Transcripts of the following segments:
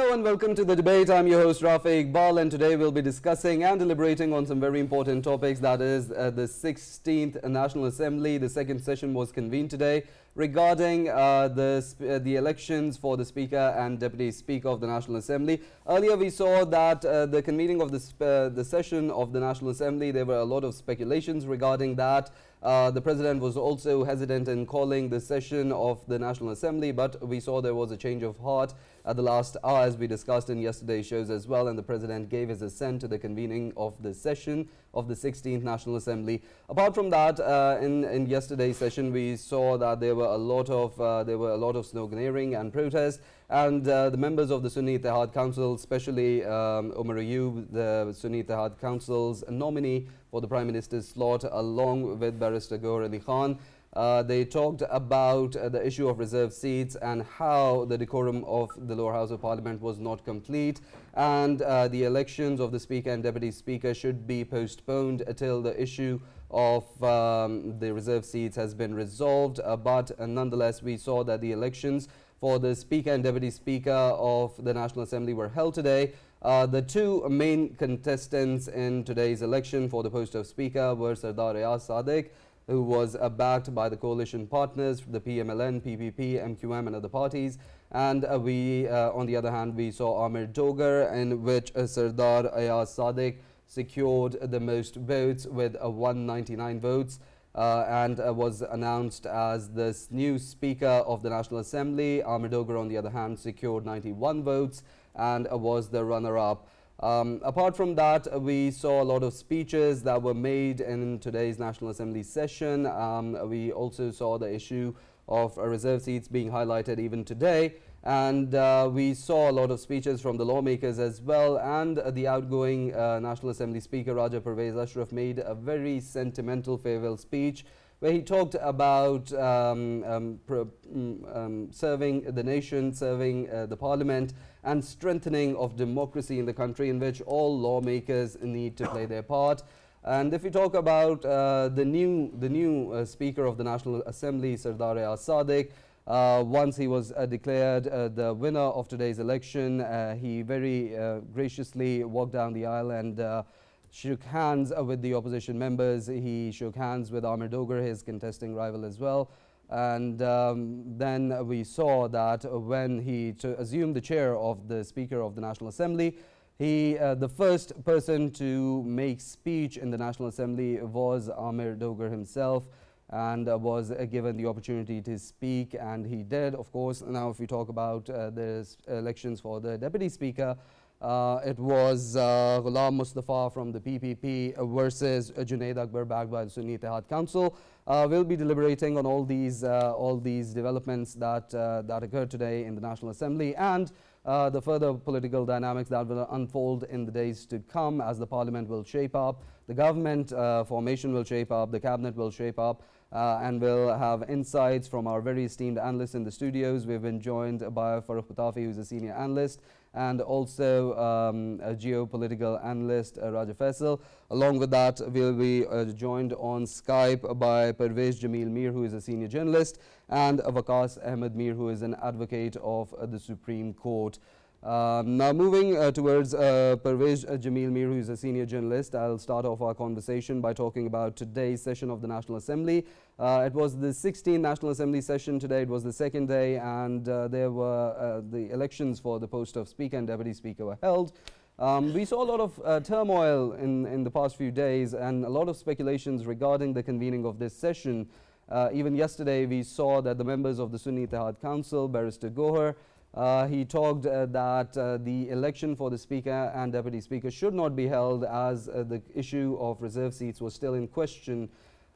Hello and welcome to the debate. I'm your host Rafae Iqbal, and today we'll be discussing and deliberating on some very important topics. That is the 16th National Assembly. The second session was convened today regarding the elections for the Speaker and Deputy Speaker of the National Assembly. Earlier we saw that the convening of the session of the National Assembly, there were a lot of speculations regarding that. The President was also hesitant in calling the session of the National Assembly, but we saw there was a change of heart at the last hour, as we discussed in yesterday's shows as well, and the President gave his assent to the convening of the session of the 16th National Assembly. Apart from that, in yesterday's session, we saw that there were a lot of sloganeering and protest, and the members of the Sunni Ittihad Council, especially Umar Ayub, the Sunni Ittihad Council's nominee for the Prime Minister's slot, along with Barrister Gohar Ali Khan, they talked about the issue of reserved seats and how the decorum of the lower house of parliament was not complete, and the elections of the Speaker and Deputy Speaker should be postponed until the issue of the reserved seats has been resolved. But nonetheless, we saw that the elections for the Speaker and Deputy Speaker of the National Assembly were held today. The two main contestants in today's election for the post of Speaker were Sardar Ayaz Sadiq, who was backed by the coalition partners, the PMLN, PPP, MQM and other parties. And on the other hand, we saw Ahmad Dogar, in which Sardar Ayaz Sadiq secured the most votes with 199 votes and was announced as the new Speaker of the National Assembly. Ahmad Dogar, on the other hand, secured 91 votes and was the runner-up. Apart from that, we saw a lot of speeches that were made in today's National Assembly session. We also saw the issue of reserve seats being highlighted even today, and we saw a lot of speeches from the lawmakers as well. And the outgoing National Assembly Speaker Raja Parvez Ashraf made a very sentimental farewell speech where he talked about serving the nation, serving the parliament, and strengthening of democracy in the country, in which all lawmakers need to play their part. And if we talk about the new Speaker of the National Assembly, Sardar Ayaz Sadiq, once he was declared the winner of today's election, he very graciously walked down the aisle and shook hands with the opposition members. He shook hands with Ahmad Dogar, his contesting rival as well. And then we saw that when he assumed the chair of the Speaker of the National Assembly, the first person to make speech in the National Assembly was Ahmad Dogar himself, and was given the opportunity to speak, and he did, of course. Now, if we talk about the elections for the Deputy Speaker, it was Ghulam Mustafa from the PPP versus Junaid Akbar, backed by the Sunni Ittihad Council. We'll be deliberating on all these developments that occurred today in the National Assembly, and the further political dynamics that will unfold in the days to come as the Parliament will shape up, the government formation will shape up, the cabinet will shape up, and we'll have insights from our very esteemed analysts in the studios. We've been joined by Farrukh Pitafi, who's a senior analyst, and also a geopolitical analyst, Raja Faisal. Along with that, we'll be joined on Skype by Parvez Jamil Mir, who is a senior journalist, and Waqqas Ahmad Mir, who is an advocate of the Supreme Court. Now, moving towards Parvez Jamil Mir, who is a senior journalist, I'll start off our conversation by talking about today's session of the National Assembly. It was the 16th National Assembly session today. It was the second day, and there were the elections for the post of Speaker and Deputy Speaker were held. We saw a lot of turmoil in the past few days, and a lot of speculations regarding the convening of this session. Even yesterday, we saw that the members of the Sunni Ittihad Council, Barrister Gohar, he talked that the election for the Speaker and Deputy Speaker should not be held, as the issue of reserve seats was still in question.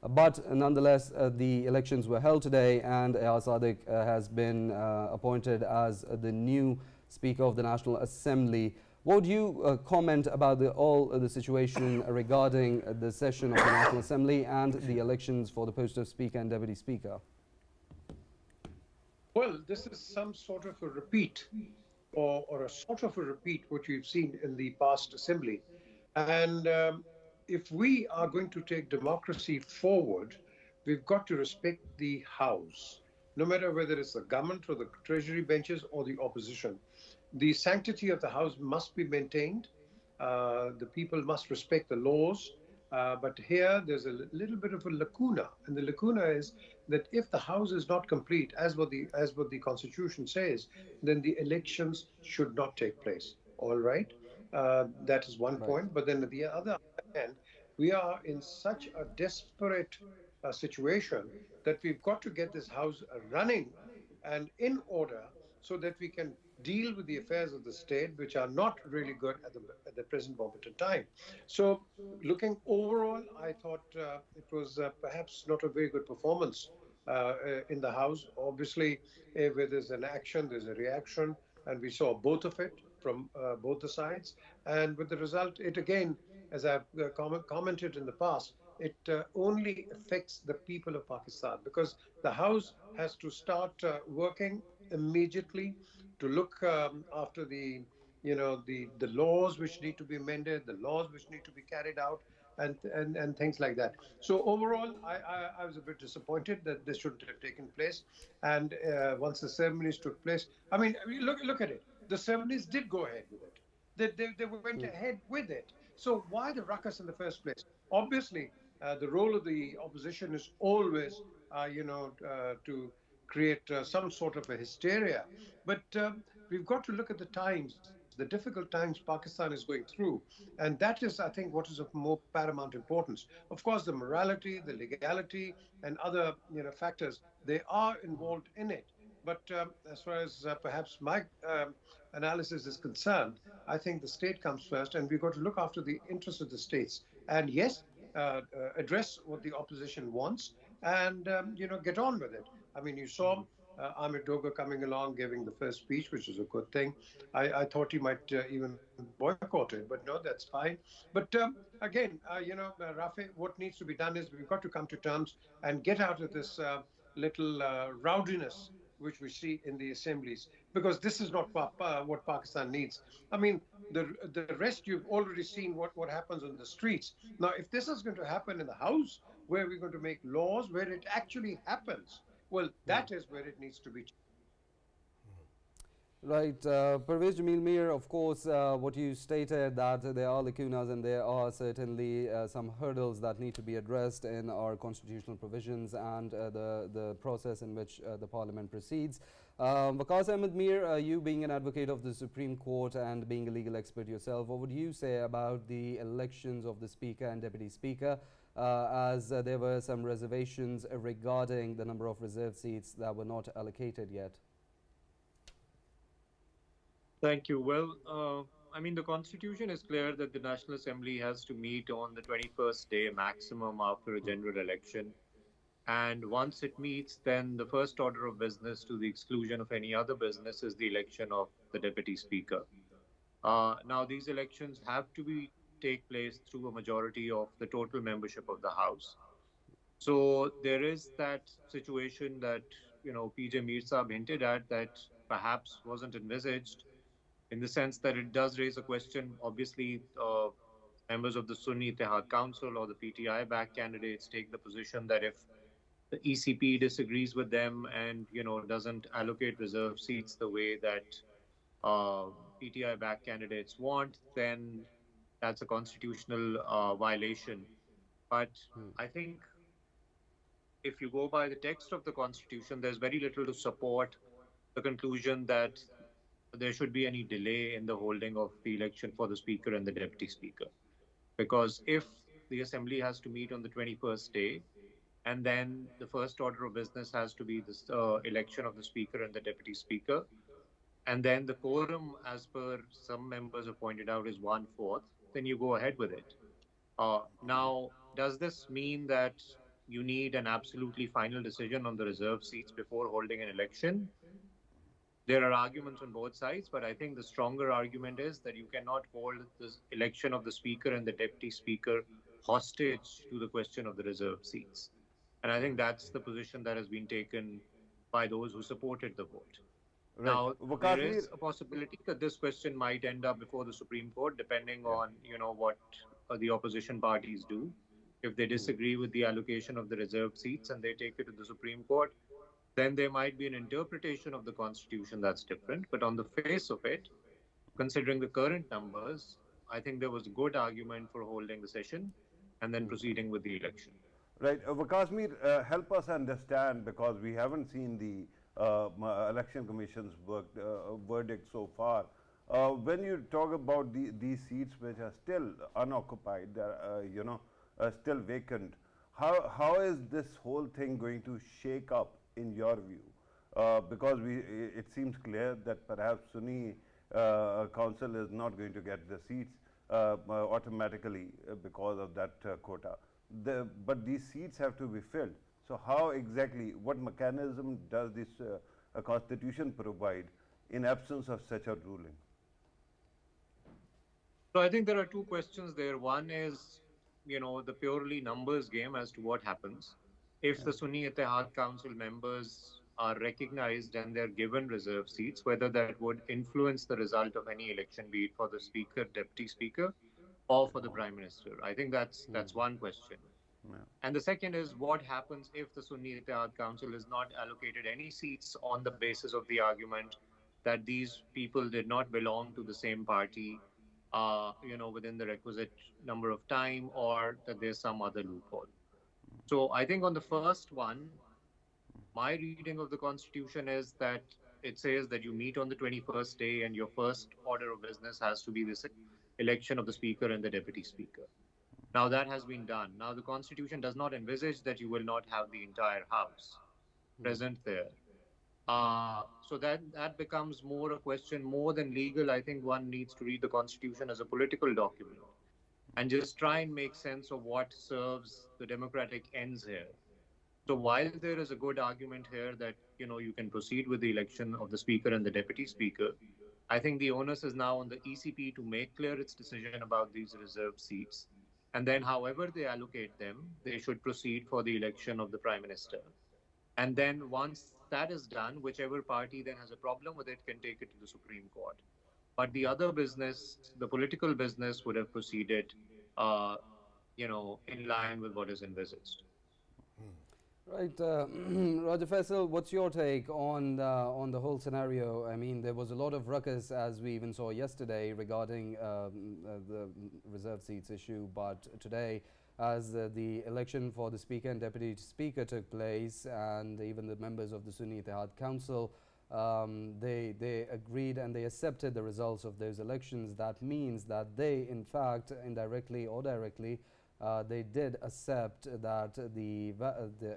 But nonetheless, the elections were held today, and Ayaz Sadiq has been appointed as the new Speaker of the National Assembly. What would you comment about the situation regarding the session of the National Assembly and the elections for the post of Speaker and Deputy Speaker? Well, this is some sort of a repeat, or a sort of a repeat, what we've seen in the past assembly. And if we are going to take democracy forward, we've got to respect the House, no matter whether it's the government or the Treasury benches or the opposition. The sanctity of the house must be maintained. The people must respect the laws. But here there's a little bit of a lacuna, and the lacuna is that if the house is not complete, as what the constitution says, then the elections should not take place. All right, that is one Right. point. But then at the other hand, we are in such a desperate situation that we've got to get this house running and in order so that we can deal with the affairs of the state, which are not really good at the present moment in time. So, looking overall, I thought it was perhaps not a very good performance in the House. Obviously, where there's an action, there's a reaction, and we saw both of it from both the sides. And with the result, it again, as I've commented in the past, it only affects the people of Pakistan because the House has to start working immediately to look after the laws which need to be amended, the laws which need to be carried out, and things like that. So overall, I was a bit disappointed that this shouldn't have taken place. And once the ceremonies took place, I mean, look at it. The ceremonies did go ahead with it. They went ahead with it. So why the ruckus in the first place? Obviously, the role of the opposition is always, to create some sort of a hysteria. But we've got to look at the times, the difficult times Pakistan is going through. And that is, I think, what is of more paramount importance. Of course, the morality, the legality, and other factors, they are involved in it. But as far as perhaps my analysis is concerned, I think the state comes first, and we've got to look after the interests of the states. And yes, address what the opposition wants, and get on with it. I mean, you saw Ahmed Doga coming along, giving the first speech, which is a good thing. I thought he might even boycott it, but no, that's fine. But again, Rafi, what needs to be done is we've got to come to terms and get out of this little rowdiness which we see in the assemblies, because this is not what Pakistan needs. I mean, the rest you've already seen what happens on the streets. Now, if this is going to happen in the House, where we're going to make laws where it actually happens, well, that is where it needs to be. Right, Parvez Jamil Mir, of course, what you stated that there are lacunas and there are certainly some hurdles that need to be addressed in our constitutional provisions and the process in which the Parliament proceeds. Waqqas Ahmed Mir, you being an advocate of the Supreme Court and being a legal expert yourself, what would you say about the elections of the Speaker and Deputy Speaker? As there were some reservations regarding the number of reserved seats that were not allocated yet. Thank you. Well, I mean, the Constitution is clear that the National Assembly has to meet on the 21st day maximum after a general election. And once it meets, then the first order of business, to the exclusion of any other business, is the election of the Deputy Speaker. Now, these elections have to take place through a majority of the total membership of the House. So there is that situation that, PJ Mir Saab hinted at that perhaps wasn't envisaged, in the sense that it does raise a question. Obviously, members of the Sunni Ittihad Council or the PTI-backed candidates take the position that if the ECP disagrees with them and doesn't allocate reserve seats the way that PTI-backed candidates want, then that's a constitutional violation. But I think if you go by the text of the Constitution, there's very little to support the conclusion that there should be any delay in the holding of the election for the Speaker and the Deputy Speaker. Because if the Assembly has to meet on the 21st day, and then the first order of business has to be this election of the Speaker and the Deputy Speaker, and then the quorum, as per some members have pointed out, is 1/4, then you go ahead with it. Now, does this mean that you need an absolutely final decision on the reserve seats before holding an election? There are arguments on both sides, but I think the stronger argument is that you cannot hold the election of the Speaker and the Deputy Speaker hostage to the question of the reserve seats. And I think that's the position that has been taken by those who supported the vote. Right. Now, there is a possibility that this question might end up before the Supreme Court, depending on what the opposition parties do. If they disagree with the allocation of the reserve seats and they take it to the Supreme Court, then there might be an interpretation of the Constitution that's different. But on the face of it, Considering the current numbers, I think there was a good argument for holding the session and then proceeding with the election. Right, Wakasmir, help us understand, because we haven't seen the election commission's verdict so far. When you talk about these seats which are still unoccupied, still vacant, how is this whole thing going to shake up in your view? Because it seems clear that perhaps Sunni council is not going to get the seats automatically because of that quota. But these seats have to be filled. So how exactly, what mechanism does this constitution provide in absence of such a ruling? So I think there are two questions there. One is, the purely numbers game as to what happens. If the Sunni Ittihad Council members are recognized and they're given reserve seats, whether that would influence the result of any election, be it for the Speaker, Deputy Speaker, or for the Prime Minister. I think that's one question. Yeah. And the second is, what happens if the Sunni Ittihad Council is not allocated any seats on the basis of the argument that these people did not belong to the same party, within the requisite number of time, or that there's some other loophole. So I think on the first one, my reading of the Constitution is that it says that you meet on the 21st day and your first order of business has to be this election of the Speaker and the Deputy Speaker. Now that has been done. Now the Constitution does not envisage that you will not have the entire House present there. So that becomes more a question, more than legal. I think one needs to read the Constitution as a political document and just try and make sense of what serves the democratic ends here. So while there is a good argument here that, you can proceed with the election of the Speaker and the Deputy Speaker, I think the onus is now on the ECP to make clear its decision about these reserved seats. And then however they allocate them, they should proceed for the election of the Prime Minister. And then once that is done, whichever party then has a problem with it can take it to the Supreme Court. But the other business, the political business, would have proceeded, in line with what is envisaged. Right, Raja Faisal, what's your take on the whole scenario? I mean, there was a lot of ruckus, as we even saw yesterday, regarding the reserve seats issue. But today, as the election for the Speaker and Deputy Speaker took place, and even the members of the Sunni Ittihad Council, they agreed and they accepted the results of those elections. That means that they, in fact, indirectly or directly, they did accept that the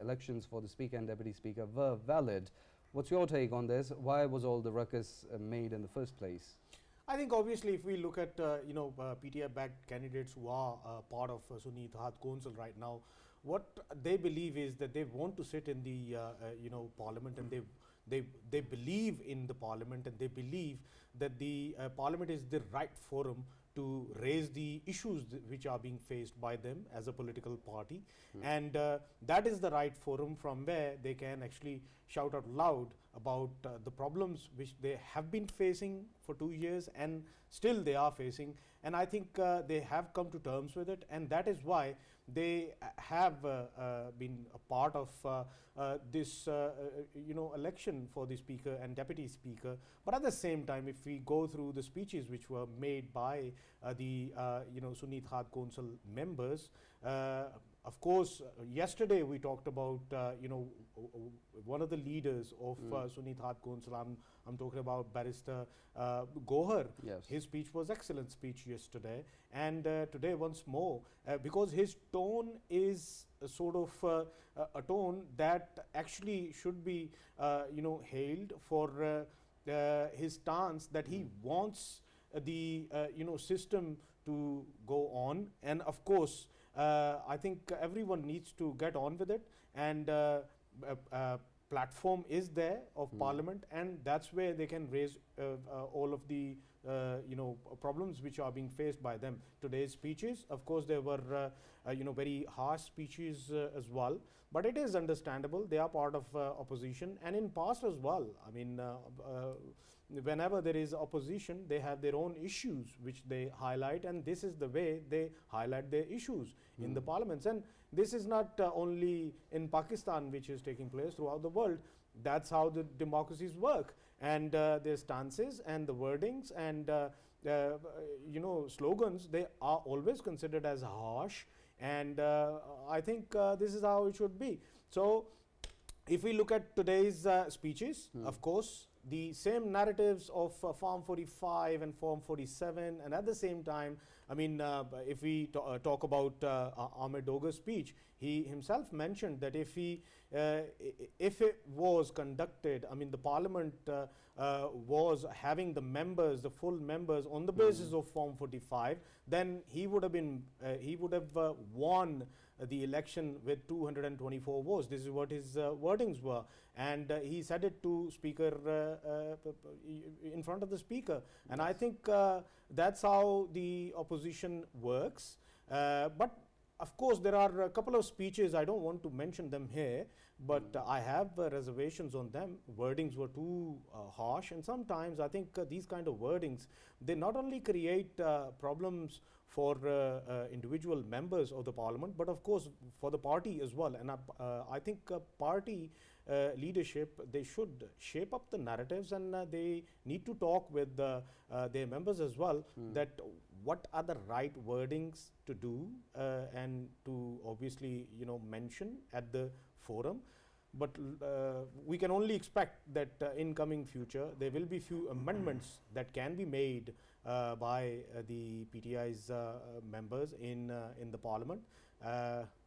elections for the Speaker and Deputy Speaker were valid. What's your take on this? Why was all the ruckus made in the first place? I think obviously if we look at PTI-backed candidates who are part of Sunni Ittihad Council right now, what they believe is that they want to sit in the parliament, and they believe in the parliament, and they believe that the parliament is the right forum to raise the issues which are being faced by them as a political party. And that is the right forum from where they can actually shout out loud about the problems which they have been facing for 2 years and still they are facing. And I think they have come to terms with it, and that is why they have been a part of this election for the Speaker and Deputy Speaker. But at the same time, if we go through the speeches which were made by the Sunni Ittihad Council members, of course, yesterday we talked about one of the leaders of Sunni Ittihad Council. I'm talking about Barrister Gohar. Yes. His speech was excellent speech yesterday, and today once more, because his tone is a sort of a tone that actually should be hailed for his stance that he wants the system to go on. And of course, I think everyone needs to get on with it, and platform is there of Parliament, and that's where they can raise all of the problems which are being faced by them. Today's speeches, of course, there were very harsh speeches as well, but it is understandable. They are part of opposition, and in past as well. I mean, whenever there is opposition, they have their own issues which they highlight, and this is the way they highlight their issues in the parliaments. And this is not only in Pakistan which is taking place, throughout the world. That's how the democracies work, and their stances and the wordings and slogans, they are always considered as harsh, and I think this is how it should be. So if we look at today's speeches, of course, the same narratives of Form 45 and Form 47, and at the same time, I mean, if we talk about Ahmed Dogar's speech, he himself mentioned that if it was conducted, I mean, the Parliament was having the members, the full members, on the basis of Form 45, then he would have won the election with 224 votes. This is what his wordings were, and he said it to Speaker in front of the Speaker. And I think that's how the opposition works. But of course, there are a couple of speeches, I don't want to mention them here, but I have reservations on them. Wordings were too harsh, and sometimes I think these kind of wordings, they not only create problems for individual members of the Parliament, but of course for the party as well. And I think party leadership, they should shape up the narratives, and they need to talk with their members as well, that what are the right wordings to do and to obviously mention at the forum. But we can only expect that in coming future there will be few amendments that can be made by the PTI's members in the Parliament.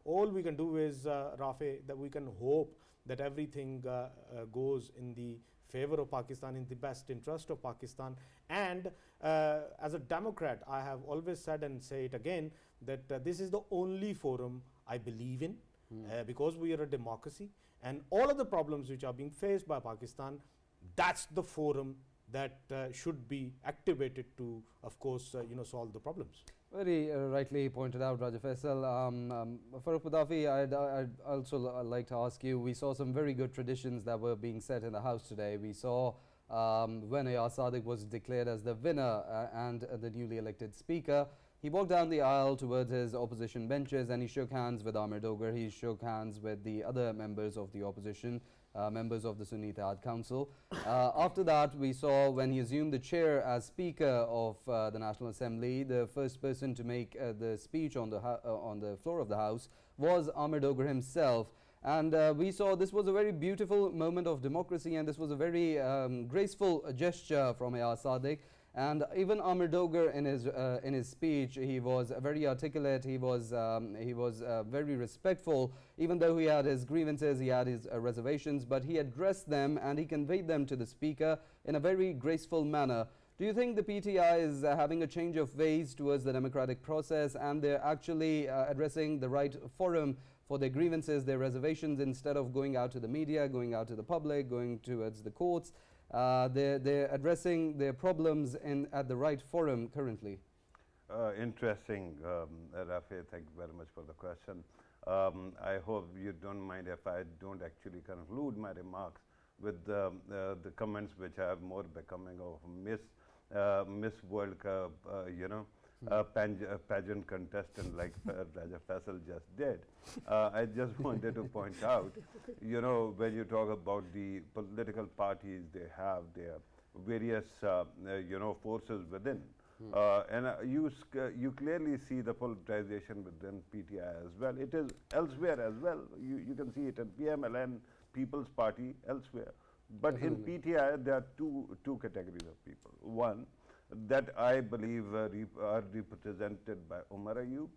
All we can do is, Rafae, that we can hope that everything goes in the favor of Pakistan, in the best interest of Pakistan. And as a Democrat, I have always said and say it again that this is the only forum I believe in, because we are a democracy, and all of the problems which are being faced by Pakistan, that's the forum that should be activated to, of course, solve the problems. Very rightly pointed out, Raja Faisal. Farrukh Pitafi, I'd also like to ask you, we saw some very good traditions that were being set in the House today. We saw when Ayaz Sadiq was declared as the winner and the newly elected Speaker, he walked down the aisle towards his opposition benches and he shook hands with Ahmed Dogar, he shook hands with the other members of the opposition, members of the Sunni Ittihad Council. After that, we saw when he assumed the chair as Speaker of the National Assembly, the first person to make the speech on the floor of the House was Ahmed Dogar himself. And we saw this was a very beautiful moment of democracy, and this was a very graceful gesture from Ayaz Sadiq. And even Ahmed Dogar in his speech, he was very articulate, he was very respectful, even though he had his grievances, he had his reservations, but he addressed them and he conveyed them to the Speaker in a very graceful manner. Do you think the PTI is having a change of ways towards the democratic process, and they're actually addressing the right forum for their grievances, their reservations, instead of going out to the media, going out to the public, going towards the courts? They're addressing their problems at the right forum currently. Interesting, Rafae. Thank you very much for the question. I hope you don't mind if I don't actually conclude my remarks with the comments which are more becoming of Miss World Cup, pageant contestant like Raja Faisal just did. I just wanted to point out, when you talk about the political parties, they have their various, forces within. And you clearly see the politicization within PTI as well. It is elsewhere as well. You can see it in PMLN, People's Party, elsewhere. But in PTI, there are two categories of people. One, that I believe are represented by Umar Ayub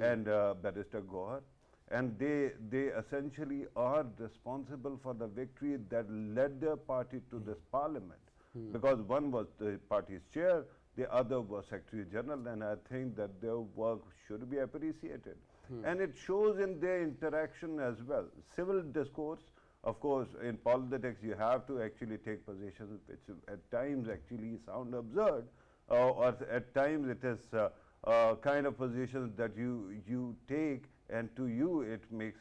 and Barrister Gohar, and they essentially are responsible for the victory that led their party to this parliament, because one was the party's chair, the other was Secretary General, and I think that their work should be appreciated. And it shows in their interaction as well. Civil discourse, of course, in politics, you have to actually take positions which at times actually sound absurd, or at times it is kind of positions that you take, and to you it makes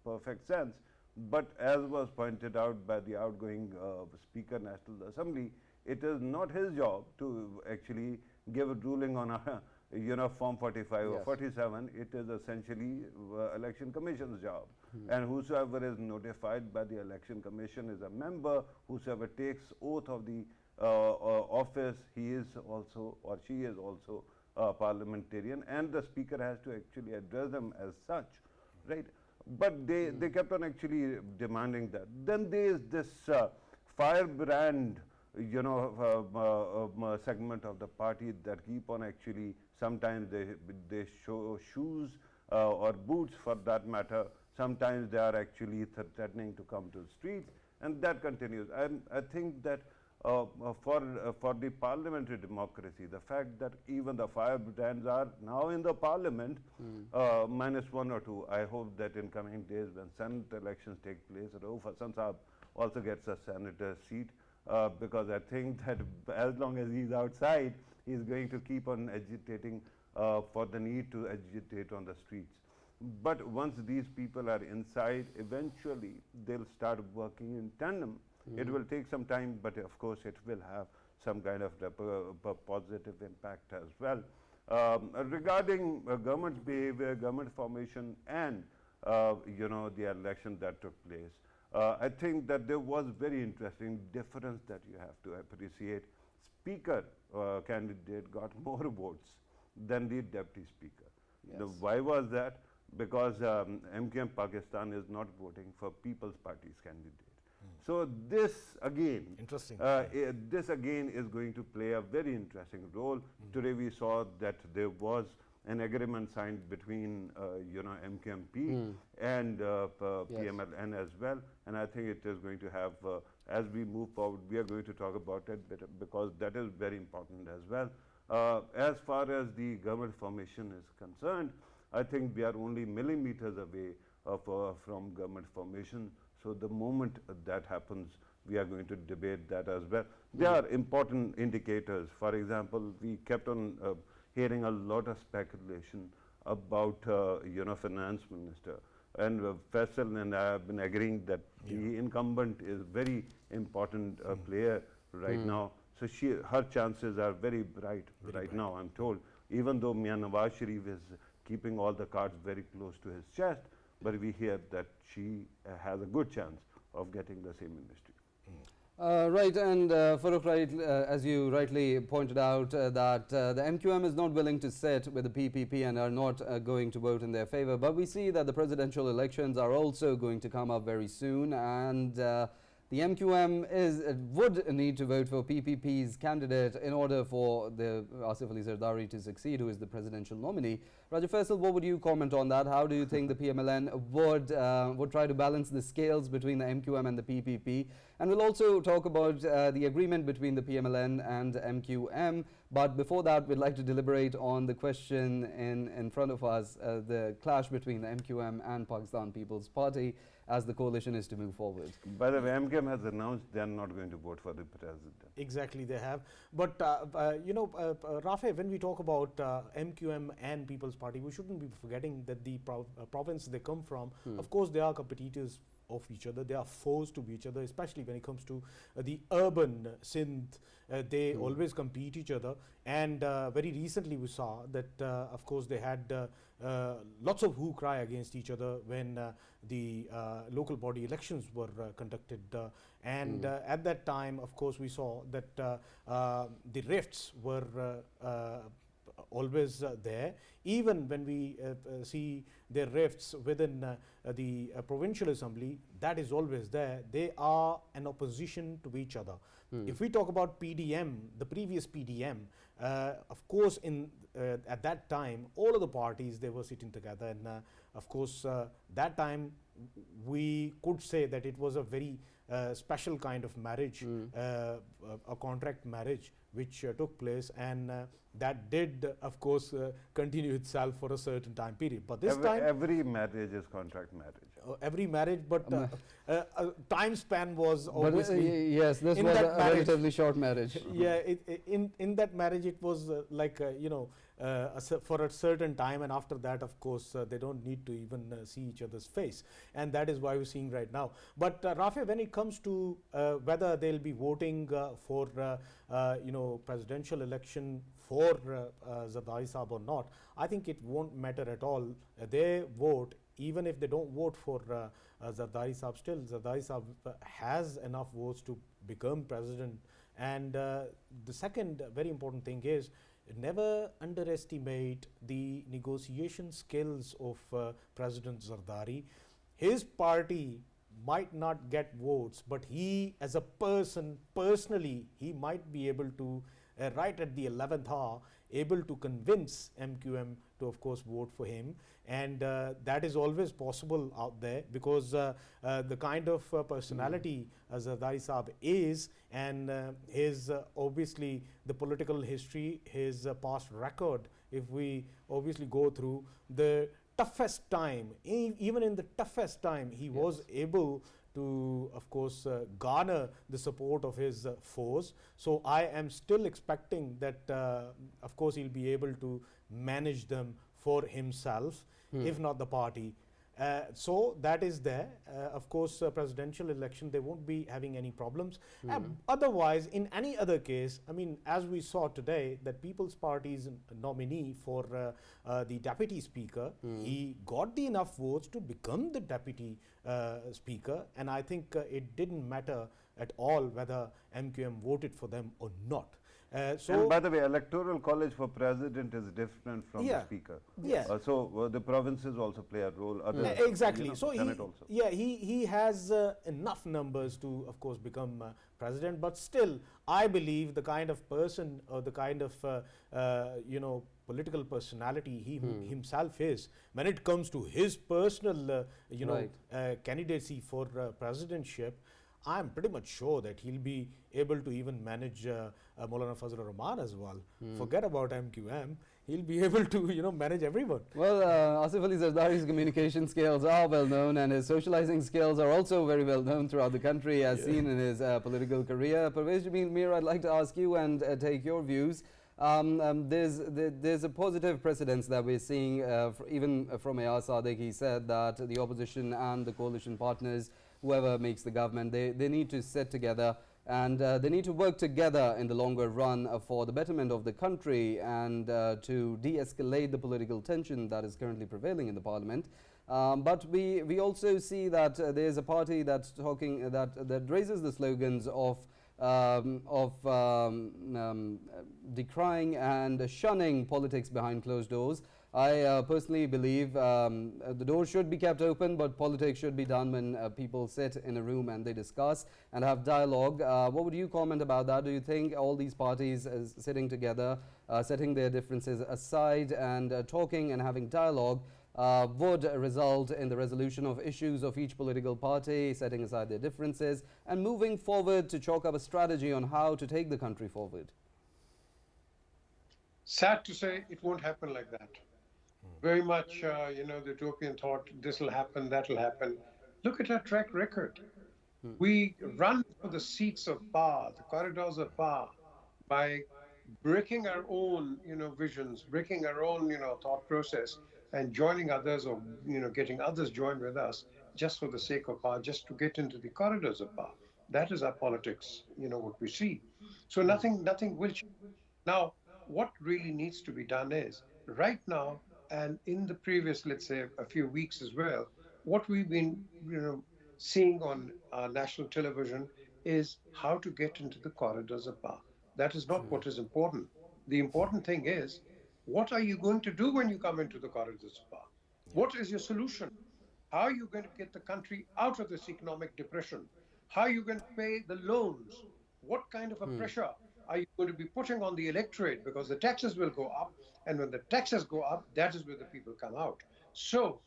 perfect sense. But as was pointed out by the outgoing Speaker, National Assembly, it is not his job to actually give a ruling on a Form 45 or 47. It is essentially Election Commission's job. And whosoever is notified by the Election Commission is a member. Whosoever takes oath of the office, he is also or she is also a parliamentarian, and the speaker has to actually address them as such, right? But they kept on actually demanding that. Then there is this firebrand, segment of the party that keep on actually, sometimes they show shoes or boots for that matter. Sometimes they are actually threatening to come to the streets, and that continues. And I think that for the parliamentary democracy, the fact that even the firebrands are now in the parliament, minus one or two. I hope that in coming days, when Senate elections take place, Rauf Hassan Saab also gets a senator seat, because I think that as long as he's outside, he's going to keep on agitating for the need to agitate on the streets. But once these people are inside, eventually they'll start working in tandem. It will take some time, but of course it will have some kind of positive impact as well. Regarding government behavior, government formation, and the election that took place, I think that there was very interesting difference that you have to appreciate. Speaker candidate got more votes than the deputy speaker. Yes. Now, why was that? Because MQM Pakistan is not voting for People's Party's candidate. So this again, Interesting. This again is going to play a very interesting role. Today we saw that there was an agreement signed between MQMP and PMLN as well, and I think it is going to have, as we move forward, we are going to talk about it because that is very important as well. As far as the government formation is concerned, I think we are only millimeters away from government formation. So the moment that happens, we are going to debate that as well. There are important indicators. For example, we kept on hearing a lot of speculation about finance minister, and Faisal and I have been agreeing that the incumbent is very important player right now. So her chances are very bright now, I'm told, even though Mian Nawaz Sharif is keeping all the cards very close to his chest, but we hear that she has a good chance of getting the same ministry. Right, and Farrukh, as you rightly pointed out, that the MQM is not willing to sit with the PPP and are not going to vote in their favor. But we see that the presidential elections are also going to come up very soon, and the MQM would need to vote for PPP's candidate in order for the Asif Ali Zardari to succeed, who is the presidential nominee. Raja Faisal, what would you comment on that? How do you think the PMLN would try to balance the scales between the MQM and the PPP? And we'll also talk about the agreement between the PMLN and MQM. But before that, we'd like to deliberate on the question in front of us, the clash between the MQM and Pakistan People's Party, as the coalition is to move forward. By the way, MQM has announced they are not going to vote for the president. Exactly, they have. But, Rafae, when we talk about MQM and People's Party, we shouldn't be forgetting that the province they come from, of course, they are competitors of each other. They are foes to each other, especially when it comes to the urban Sindh. They always compete each other. And very recently we saw that, of course, they had lots of who cry against each other when the local body elections were conducted. At that time, of course, we saw that the rifts were always there. Even when we see their rifts within the provincial assembly, that is always there. They are an opposition to each other. If we talk about PDM, the previous PDM, of course, at that time, all of the parties, they were sitting together. And of course, that time, we could say that it was a very special kind of marriage, a contract marriage, which took place, and that did, of course, continue itself for a certain time period. But this time, every marriage is contract marriage. Every marriage, but time span was obviously. Yes, this was a relatively short marriage. Yeah, in that marriage, it was like for a certain time, and after that, of course, they don't need to even see each other's face, and that is why we're seeing right now. But Rafae, when it comes to whether they'll be voting for presidential election for Zardari Saab or not, I think it won't matter at all. They vote. Even if they don't vote for Zardari Saab, still Zardari Saab has enough votes to become president And the second very important thing is never underestimate the negotiation skills of President Zardari. His party might not get votes, but he, as a person, personally, he might be able to, right at the 11th hour, able to convince MQM to, of course, vote for him. And that is always possible out there, because the kind of personality Zardari Saab is, and his obviously the political history, his past record, if we obviously go through the toughest time, even in the toughest time, he was able to, of course, garner the support of his foes. So I am still expecting that, of course, he'll be able to manage them for himself, if not the party. So that is there. Of course, presidential election, they won't be having any problems. Otherwise, in any other case, I mean, as we saw today, that People's Party's nominee for the deputy speaker, he got the enough votes to become the deputy speaker, and I think it didn't matter at all whether MQM voted for them or not. And by the way, electoral college for president is different from the speaker. So the provinces also play a role. Exactly. So he, he has enough numbers to, of course, become president. But still, I believe the kind of person or the kind of political personality he himself is, when it comes to his personal candidacy for presidentship, I'm pretty much sure that he'll be able to even manage Maulana Fazlur Rahman as well. Forget about MQM. He'll be able to, manage everyone. Well, Asif Ali Zardari's communication skills are well known, and his socializing skills are also very well known throughout the country, as seen in his political career. Parvez Jameel Mir, I'd like to ask you and take your views. There's a positive precedence that we're seeing, even from Ayaz Sadiq. He said that the opposition and the coalition partners, whoever makes the government, they need to sit together, and they need to work together in the longer run for the betterment of the country, and to de-escalate the political tension that is currently prevailing in the parliament. But we also see that there's a party that's talking, that raises the slogans of decrying and shunning politics behind closed doors. I personally believe the doors should be kept open, but politics should be done when people sit in a room and they discuss and have dialogue. What would you comment about that? Do you think all these parties sitting together, setting their differences aside and talking and having dialogue would result in the resolution of issues of each political party, setting aside their differences and moving forward to chalk up a strategy on how to take the country forward? Sad to say, it won't happen like that. Very much, the utopian thought, this will happen, that will happen. Look at our track record. We run for the seats of power, the corridors of power, by breaking our own, visions, breaking our own, thought process, and joining others, or, getting others joined with us just for the sake of power, just to get into the corridors of power. That is our politics, what we see. So nothing will change. Now, what really needs to be done is, right now, and in the previous, let's say, a few weeks as well, what we've been, seeing on national television is how to get into the corridors of power. That is not what is important. The important thing is, what are you going to do when you come into the corridors of power? What is your solution? How are you going to get the country out of this economic depression? How are you going to pay the loans? What kind of a pressure are you going to be putting on the electorate? Because the taxes will go up, and when the taxes go up, that is where the people come out. So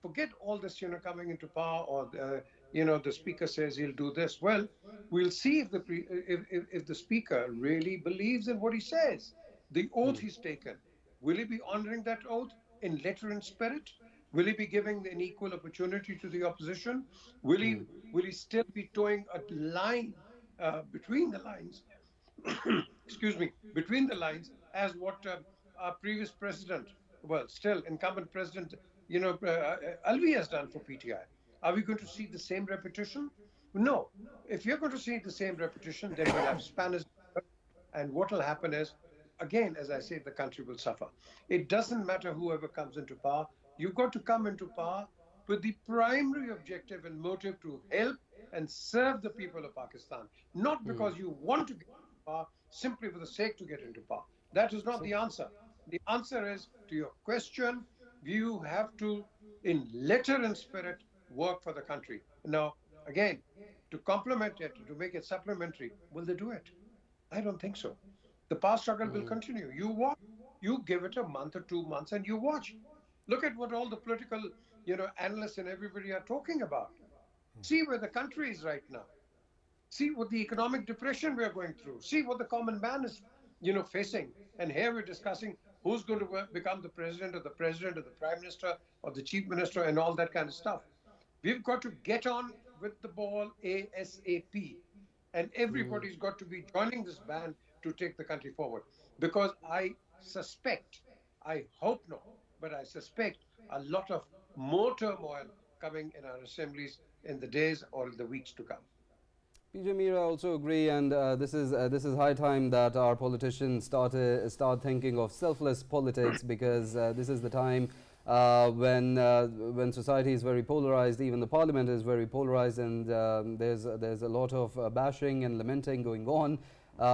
forget all this, coming into power, or the speaker says he'll do this. Well, we'll see if the speaker really believes in what he says. The oath he's taken, will he be honoring that oath in letter and spirit? Will he be giving an equal opportunity to the opposition? Will he still be towing a line between the lines? Excuse me, between the lines, as what our previous president, well, still incumbent president, Alvi has done for PTI. Are we going to see the same repetition? No. If you're going to see the same repetition, then we'll have spanners, and what will happen is, again, as I say, the country will suffer. It doesn't matter whoever comes into power. You've got to come into power with the primary objective and motive to help and serve the people of Pakistan, not because you want to get power simply for the sake to get into power. That is not the answer. The answer is, to your question, you have to, in letter and spirit, work for the country. Now, again, to complement it, to make it supplementary, will they do it? I don't think so. The power struggle will continue. You watch. You give it a month or 2 months and you watch. Look at what all the political, analysts and everybody are talking about. See where the country is right now. See what the economic depression we are going through. See what the common man is, facing. And here we're discussing who's going to become the president or the prime minister or the chief minister and all that kind of stuff. We've got to get on with the ball ASAP. And everybody's got to be joining this band to take the country forward. Because I suspect, I hope not, but I suspect a lot of more turmoil coming in our assemblies in the days or the weeks to come. PJ Meera also agree, and this is high time that our politicians start thinking of selfless politics, because this is the time when society is very polarized. Even the parliament is very polarized, and there's a lot of bashing and lamenting going on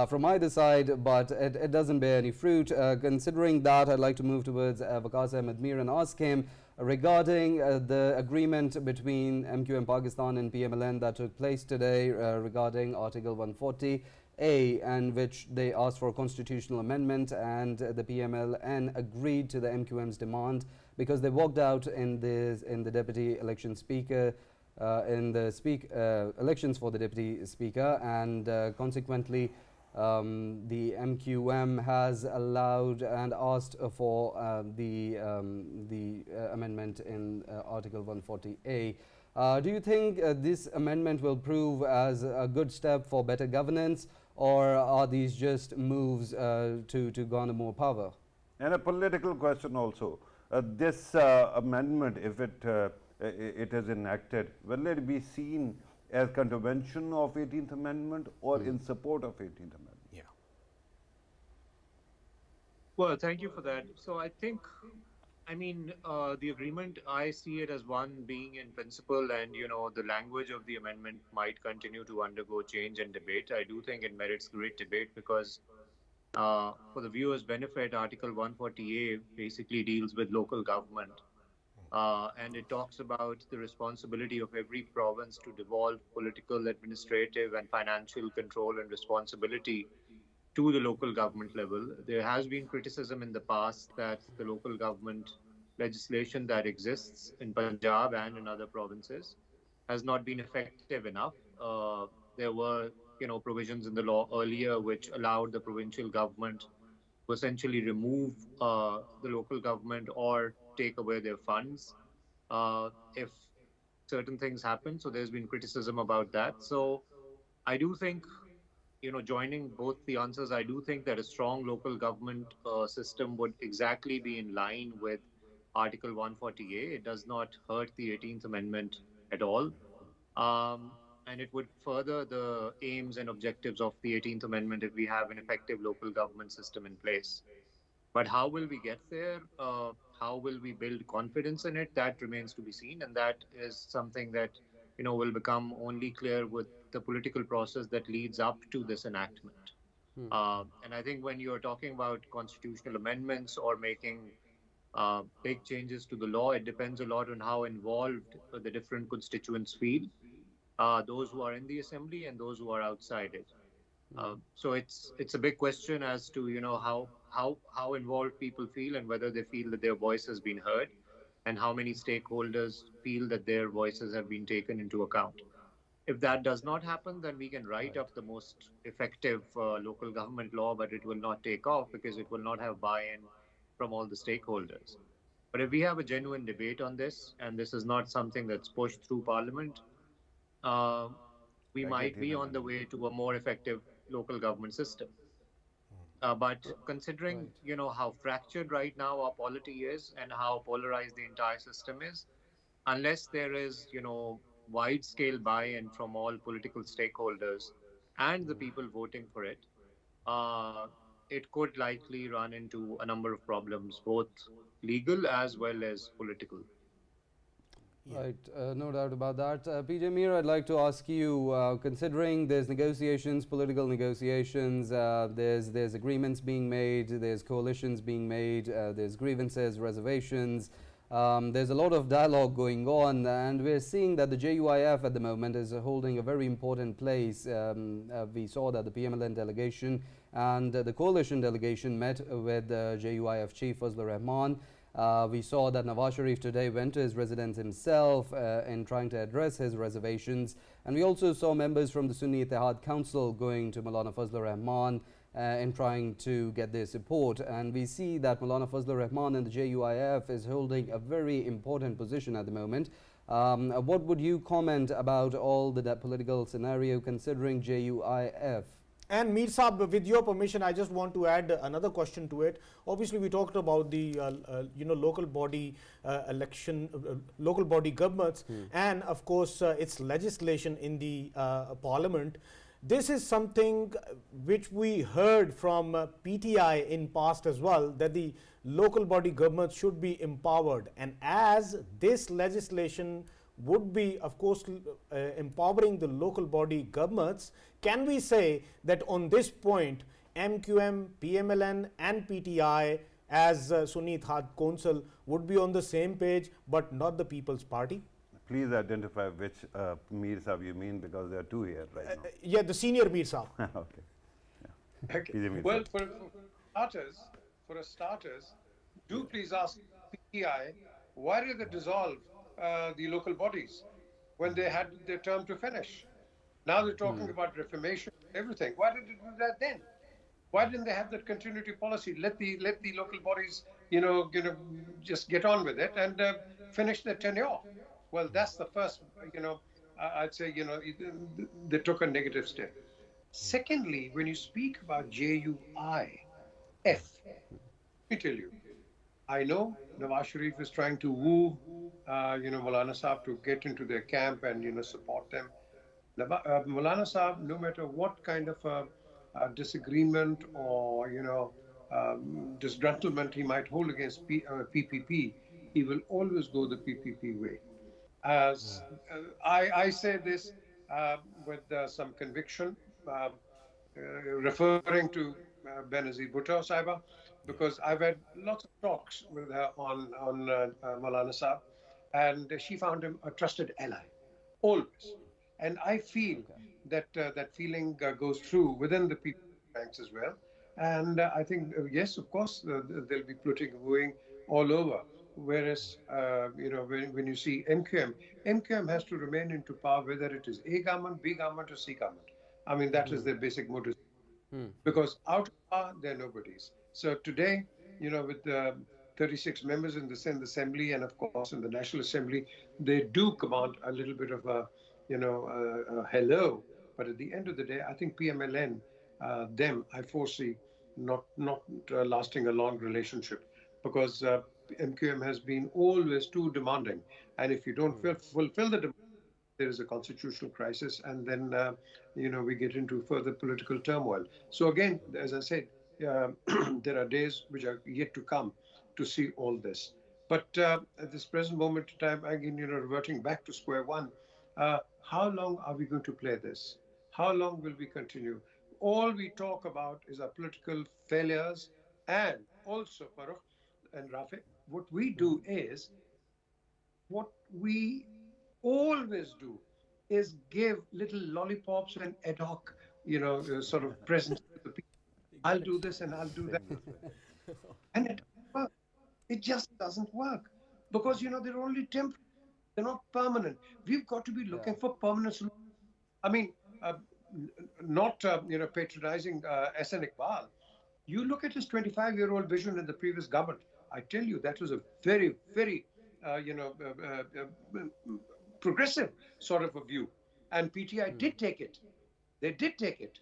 from either side, but it doesn't bear any fruit. Considering that, I'd like to move towards Waqqas Ahmad Mir and ask him regarding the agreement between MQM Pakistan and PMLN that took place today regarding Article 140A, and which they asked for a constitutional amendment, and the PMLN agreed to the MQM's demand because they walked out in the deputy election speaker elections for the deputy speaker, and consequently the MQM has allowed and asked for the amendment in Article 140A. Do you think this amendment will prove as a good step for better governance, or are these just moves to garner more power? And a political question also. This amendment, if it is enacted, will it be seen as contravention of 18th Amendment or in support of 18th Amendment? Yeah. Well, thank you for that. So I think, the agreement, I see it as one being in principle, and, the language of the amendment might continue to undergo change and debate. I do think it merits great debate because, for the viewers' benefit, Article 140A basically deals with local government. And it talks about the responsibility of every province to devolve political, administrative, and financial control and responsibility to the local government level. There has been criticism in the past that the local government legislation that exists in Punjab and in other provinces has not been effective enough. There were, provisions in the law earlier which allowed the provincial government to essentially remove the local government or take away their funds if certain things happen. So there's been criticism about that. So I do think, joining both the answers, I do think that a strong local government system would exactly be in line with Article 140A. It does not hurt the 18th Amendment at all. And it would further the aims and objectives of the 18th Amendment if we have an effective local government system in place. But how will we get there? How will we build confidence in it? That remains to be seen, and that is something that will become only clear with the political process that leads up to this enactment. And I think when you're talking about constitutional amendments or making big changes to the law, it depends a lot on how involved the different constituents feel, those who are in the assembly and those who are outside it. So it's a big question as to how involved people feel and whether they feel that their voice has been heard, and how many stakeholders feel that their voices have been taken into account. If that does not happen, then we can write up the most effective local government law, but it will not take off because it will not have buy-in from all the stakeholders. But if we have a genuine debate on this, and this is not something that's pushed through Parliament, we might be on the way to a more effective local government system. But considering, how fractured right now our polity is and how polarized the entire system is, unless there is, wide-scale buy-in from all political stakeholders and the people voting for it, it could likely run into a number of problems, both legal as well as political. Right, no doubt about that. PJ Mir, I'd like to ask you, considering there's negotiations, political negotiations, there's agreements being made, there's coalitions being made, there's grievances, reservations, there's a lot of dialogue going on, and we're seeing that the JUIF at the moment is holding a very important place. We saw that the PMLN delegation and the coalition delegation met with JUIF chief Fazlur Rahman. We saw that Nawaz Sharif today went to his residence himself in trying to address his reservations. And we also saw members from the Sunni Ittihad Council going to Maulana Fazlur Rahman in trying to get their support. And we see that Maulana Fazlur Rahman and the JUIF is holding a very important position at the moment. What would you comment about all the political scenario considering JUIF? And Mir Saab, with your permission, I just want to add another question to it. Obviously, we talked about the local body election, local body governments, and of course its legislation in the parliament. This is something which we heard from PTI in past as well, that the local body governments should be empowered, and as this legislation would be, of course, empowering the local body governments, can we say that on this point, MQM, PMLN and PTI as Sunni Ittihad Council would be on the same page, but not the People's Party? Please identify which Mir Saab you mean, because there are two here right now. Yeah, the senior Mir Saab. Okay. Yeah. Okay. Mir Well, Saab. for starters, do please ask PTI, why did they dissolve the local bodies when they had their term to finish? Now they're talking about reformation, everything. Why did they do that then? Why didn't they have that continuity policy? Let the local bodies, just get on with it and finish their tenure. Well, that's the first, I'd say, they took a negative step. Secondly, when you speak about JUIF, let me tell you, I know Nawaz Sharif is trying to woo, Maulana Saab to get into their camp and, support them. Maulana Saab, no matter what kind of a disagreement or, disgruntlement he might hold against PPP, he will always go the PPP way. As I say this with some conviction, referring to Benazir Bhutto Saiba, because I've had lots of talks with her on Maulana Saab, and she found him a trusted ally, always. And I feel that that feeling goes through within the people ranks as well. And I think, yes, of course, there'll be plotting and wooing all over. Whereas, when you see MQM has to remain into power, whether it is A government, B government, or C government. I mean, that is their basic motive. Because out of power, they're nobodies. So today, with the 36 members in the Sindh Assembly and, of course, in the National Assembly, they do command a little bit of a hello. But at the end of the day, I think PMLN, I foresee not lasting a long relationship, because MQM has been always too demanding. And if you don't fulfill the demand, there is a constitutional crisis, and then, we get into further political turmoil. So again, as I said, there are days which are yet to come to see all this. But at this present moment in time, again, reverting back to square one, how long are we going to play this? How long will we continue? All we talk about is our political failures, and also, Farrukh and Rafae, what we do is, what we always do is give little lollipops and ad hoc, sort of presents to the people. I'll do this and I'll do that. And it doesn't work. It just doesn't work. Because, they're only temporary. They're not permanent. We've got to be looking for permanent solutions. I mean, not, patronizing SN Iqbal. You look at his 25-year-old vision in the previous government. I tell you, that was a very, very, progressive sort of a view. And PTI did take it. They did take it,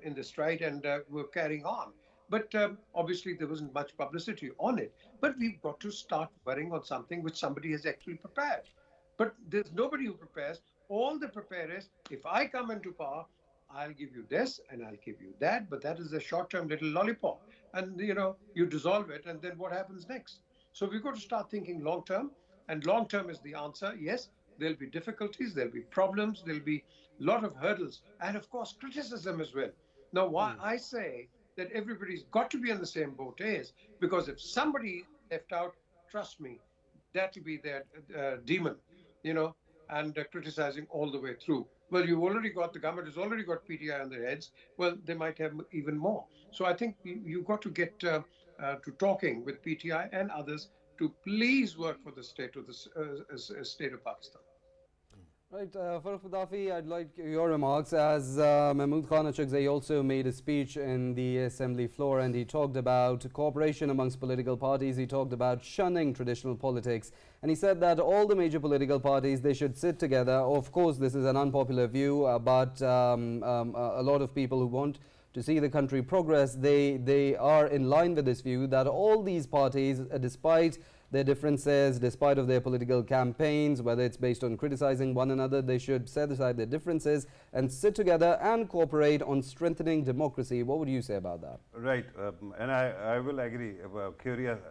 in the stride, and were carrying on. But obviously, there wasn't much publicity on it. But we've got to start worrying on something which somebody has actually prepared. But there's nobody who prepares. All they prepare is, if I come into power, I'll give you this and I'll give you that. But that is a short-term little lollipop. And, you dissolve it, and then what happens next? So we've got to start thinking long-term. And long term is the answer. Yes, there'll be difficulties, there'll be problems, there'll be a lot of hurdles, and of course, criticism as well. Now, why I say that everybody's got to be in the same boat is because if somebody is left out, trust me, that'll be their demon, you know, and criticizing all the way through. Well, you've already got, the government has already got PTI on their heads. Well, they might have even more. So I think you've got to get to talking with PTI and others to please work for the state of state of Pakistan. Right, Farrukh Pitafi, I'd like your remarks as Mahmood Khan Achakzai also made a speech in the assembly floor and he talked about cooperation amongst political parties, he talked about shunning traditional politics and he said that all the major political parties, they should sit together. Of course, this is an unpopular view, but a lot of people who want to see the country progress, they are in line with this view that all these parties, despite their differences, despite of their political campaigns, whether it's based on criticizing one another, they should set aside their differences and sit together and cooperate on strengthening democracy. What would you say about that? Right, and I will agree.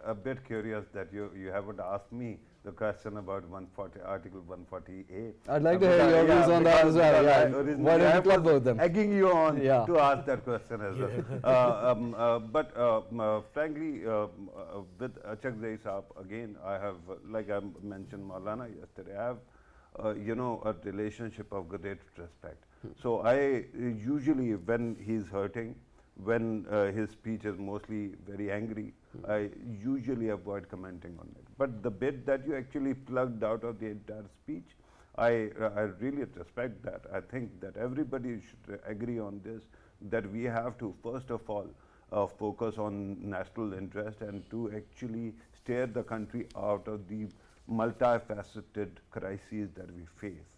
A bit curious that you haven't asked me the question about 140, Article 140A. I'd like to hear your views on that as well. Yeah. Why don't you club both them? Egging you on to ask that question as well. But frankly, with Achakzai Saab, again, I have, like I mentioned Maulana yesterday, I have, a relationship of great respect. So I usually, when he's hurting, when his speech is mostly very angry, I usually avoid commenting on it. But the bit that you actually plugged out of the entire speech, I really respect that. I think that everybody should agree on this, that we have to, first of all, focus on national interest and to actually steer the country out of the multifaceted crises that we face.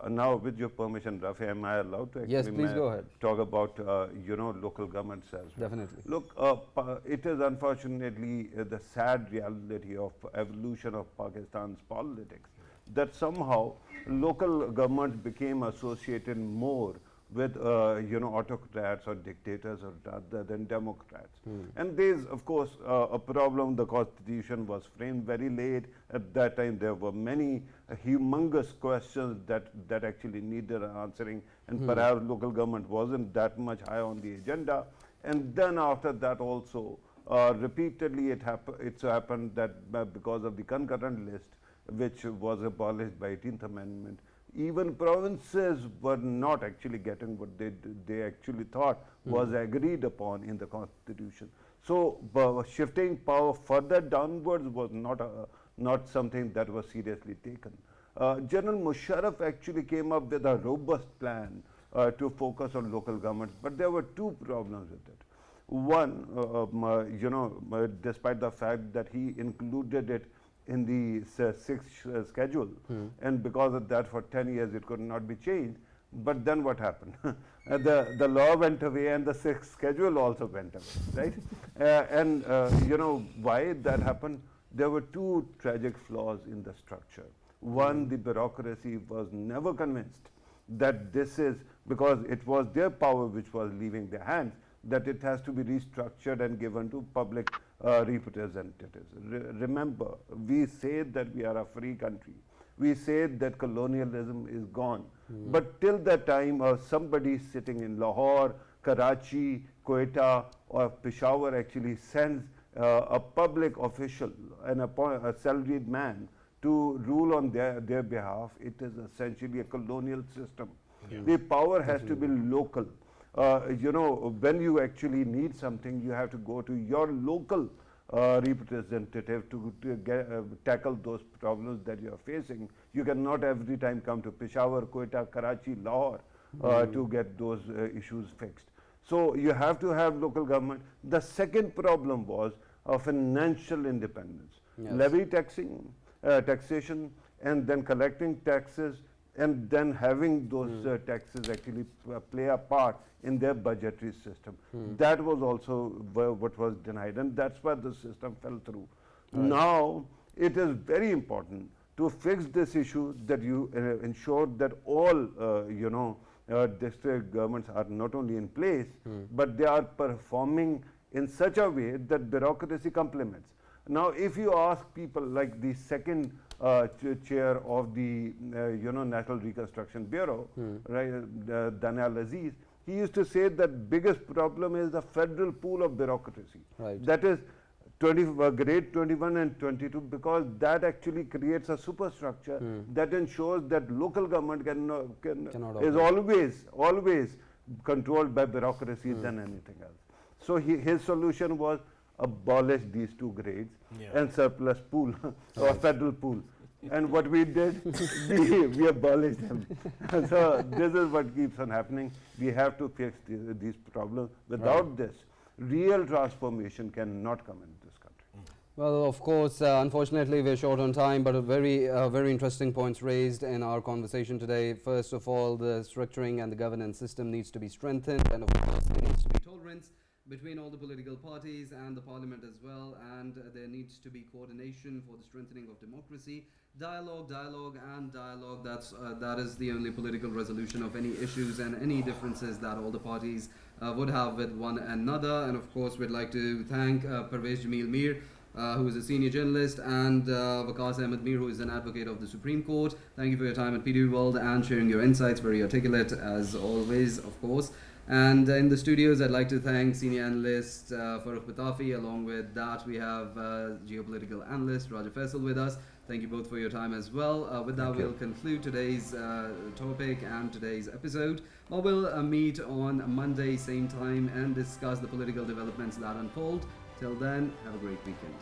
Now, with your permission, Rafae, am I allowed to actually yes, please go ahead. Talk about local governments as well? Definitely. Look, it is unfortunately the sad reality of evolution of Pakistan's politics that somehow local governments became associated more with autocrats or dictators rather than democrats. And there is, of course, a problem. The constitution was framed very late. At that time, there were many humongous questions that actually needed answering, and perhaps local government wasn't that much high on the agenda. And then after that also, repeatedly it so happened that because of the concurrent list, which was abolished by 18th Amendment, even provinces were not actually getting what they actually thought was agreed upon in the constitution. So shifting power further downwards was not something that was seriously taken. General Musharraf actually came up with a robust plan to focus on local governments, but there were two problems with it. One, despite the fact that he included it in the sixth schedule, and because of that for 10 years it could not be changed. But then what happened? The law went away and the sixth schedule also went away, right? Why that happened? There were two tragic flaws in the structure. One, the bureaucracy was never convinced that this is, because it was their power which was leaving their hands, that it has to be restructured and given to public representatives. Remember, we say that we are a free country. We say that colonialism is gone. But till that time, somebody sitting in Lahore, Karachi, Quetta, or Peshawar actually sends a public official, a salaried man, to rule on their behalf. It is essentially a colonial system. The power has to be local. When you actually need something, you have to go to your local representative to tackle those problems that you are facing. You cannot every time come to Peshawar, Quetta, Karachi, Lahore to get those issues fixed. So you have to have local government. The second problem was financial independence. Yes. Levy taxation, and then collecting taxes, and then having those taxes actually play a part in their budgetary system. That was also what was denied, and that's why the system fell through. Right. Now, it is very important to fix this issue, that you ensure that all, district governments are not only in place, but they are performing in such a way that bureaucracy complements. Now, if you ask people like the second chair of the National Reconstruction Bureau, right, Daniel Aziz, he used to say that biggest problem is the federal pool of bureaucracy. Right. That is grade 21 and 22, because that actually creates a superstructure that ensures that local government is always controlled by bureaucracy than anything else. So his solution was abolish these two grades and surplus pool or federal pool. And what we did, we abolished them. So this is what keeps on happening. We have to fix these problems. Without this, real transformation cannot come in this country. Well, of course, unfortunately, we're short on time, but very interesting points raised in our conversation today. First of all, the structuring and the governance system needs to be strengthened, and of course, there needs to be tolerance between all the political parties and the parliament as well, and there needs to be coordination for the strengthening of democracy. Dialogue, and dialogue. That is the only political resolution of any issues and any differences that all the parties would have with one another. And of course, we'd like to thank Parvez Jamil Mir, who is a senior journalist, and Waqqas Ahmad Mir, who is an advocate of the Supreme Court. Thank you for your time at PTV World and sharing your insights, very articulate as always, of course. And in the studios, I'd like to thank senior analyst Farrukh Pitafi. Along with that, we have geopolitical analyst Faisal with us. Thank you both for your time as well. With that, we'll conclude today's topic and today's episode. We'll meet on Monday, same time, and discuss the political developments that unfold. Till then, have a great weekend.